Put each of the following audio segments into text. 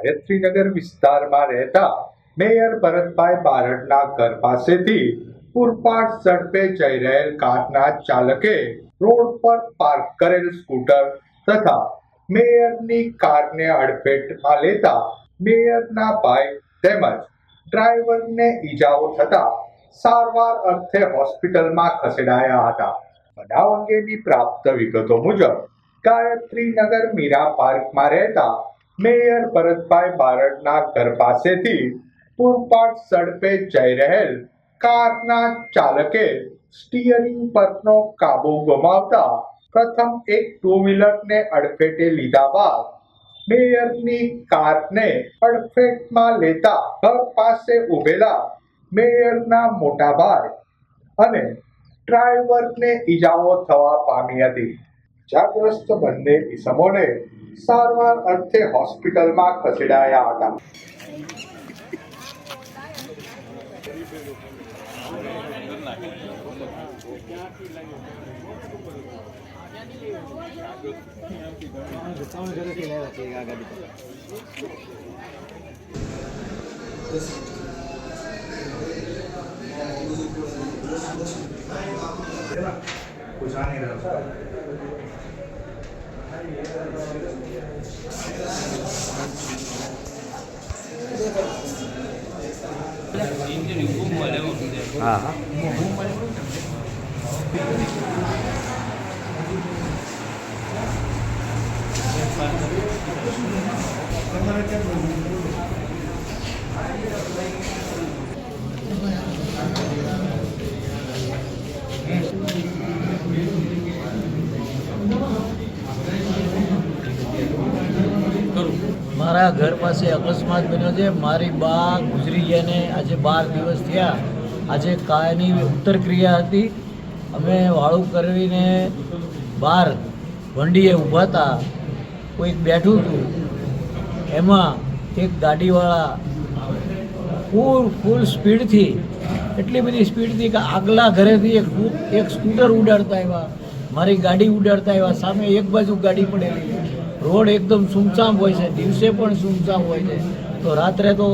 ગાયત્રીનગર વિસ્તારમાં રહેતા મેયર ભરતભાઈ બારડના ઘર પાસેથી પૂરપાટ ઝડપે જઈ રહેલ કારના ચાલકે રોડ પર પાર્ક કરેલ સ્કૂટર તથા મેયરની કારને અડફેટમાં લેતા મેયરના ભાઈ તેમજ ડ્રાઈવરને ઈજાઓ થતા સારવાર અર્થે હોસ્પિટલમાં ખસેડાયા હતા. બનાવ અંગેની પ્રાપ્ત વિગતો મુજબ ગાયત્રીનગર મીરા પાર્કમાં રહેતા મેયર ભરતભાઈ બારડના ઘર પાસેથી પૂરપાટ ઝડપે જઈ રહેલ કારના ચાલકે સ્ટીયરિંગ પરનો કાબુ ગુમાવતા પ્રથમ એક ટુ વ્હીલરને અડફેટે લીધા બાદ મેયરની કારને અડફેટમાં લેતા ઘર પાસે ઉભેલા મેયરના મોટા ભાઈ અને ડ્રાઈવરને ઈજાઓ થવા પામી હતી. ઇજાગ્રસ્ત બંને ઈસમોને સારવાર અર્થે હોસ્પિટલમાં ખસેડાયા હતા. हाँ મારા ઘર પાસે અકસ્માત બન્યો છે. મારી બા ગુજરી ગયાને આજે 12 દિવસ થયા. આજે કાયની ઉત્તર ક્રિયા હતી. અમે વાળું કરીને બહાર વંડીએ ઊભા હતા. કોઈક બેઠું હતું. એમાં એક ગાડીવાળા ફૂલ સ્પીડથી, એટલી બધી સ્પીડથી કે આગલા ઘરેથી એક સ્કૂટર ઉડાડતા આવ્યા, મારી ગાડી ઉડાડતા આવ્યા. સામે એક બાજુ ગાડી પડેલી. રોડ એકદમ સુમસામ હોય છે, દિવસે પણ સુમસામ હોય છે, તો રાત્રે તો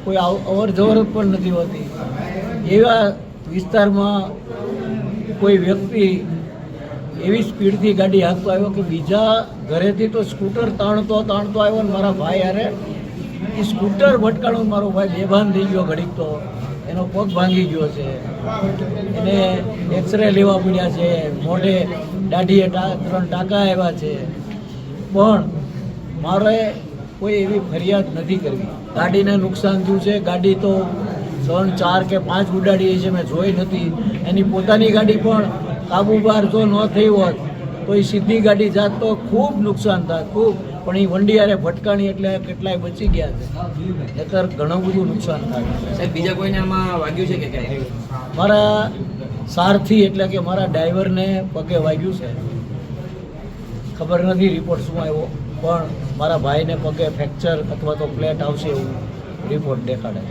કોઈ અવર જવર પણ નથી હોતી. એવા વિસ્તારમાં કોઈ વ્યક્તિ એવી સ્પીડથી ગાડી હાંકતો આવ્યો કે બીજા ઘરેથી તો સ્કૂટર તાણતો આવ્યો ને મારા ભાઈ હારે એ સ્કૂટર ભટકાણું. મારો ભાઈ બેભાન થઈ ગયો. ઘડીક તો એનો પગ ભાંગી ગયો છે. એને એક્સરે લેવા પડ્યા છે. મોઢે દાઢીએ 3 ટાંકા આવ્યા છે. પણ મારે કોઈ એવી ફરિયાદ નથી કરવી. ગાડીને નુકસાન થયું છે. ગાડી તો 3, 4 કે 5 ઉડાડી છે, મેં જોઈ નથી. એની પોતાની ગાડી પણ કાબુ બહાર જો ન થઈ હોત તો એ સીધી ગાડી જાત તો ખૂબ નુકસાન થાય, ખૂબ. પણ એ વંડિયારે ભટકાણી એટલે કેટલાય બચી ગયા છે. નહીંતર ઘણું બધું નુકસાન થાય. સાહેબ, બીજા કોઈને આમાં વાગ્યું છે કે કાંઈ? મારા સારથી એટલે કે મારા ડ્રાઈવરને પગે વાગ્યું છે. ખબર નથી રિપોર્ટ શું આવ્યો, પણ મારા ભાઈને પગે ફ્રેક્ચર અથવા તો પ્લેટ આવશે એવું રિપોર્ટ દેખાડે.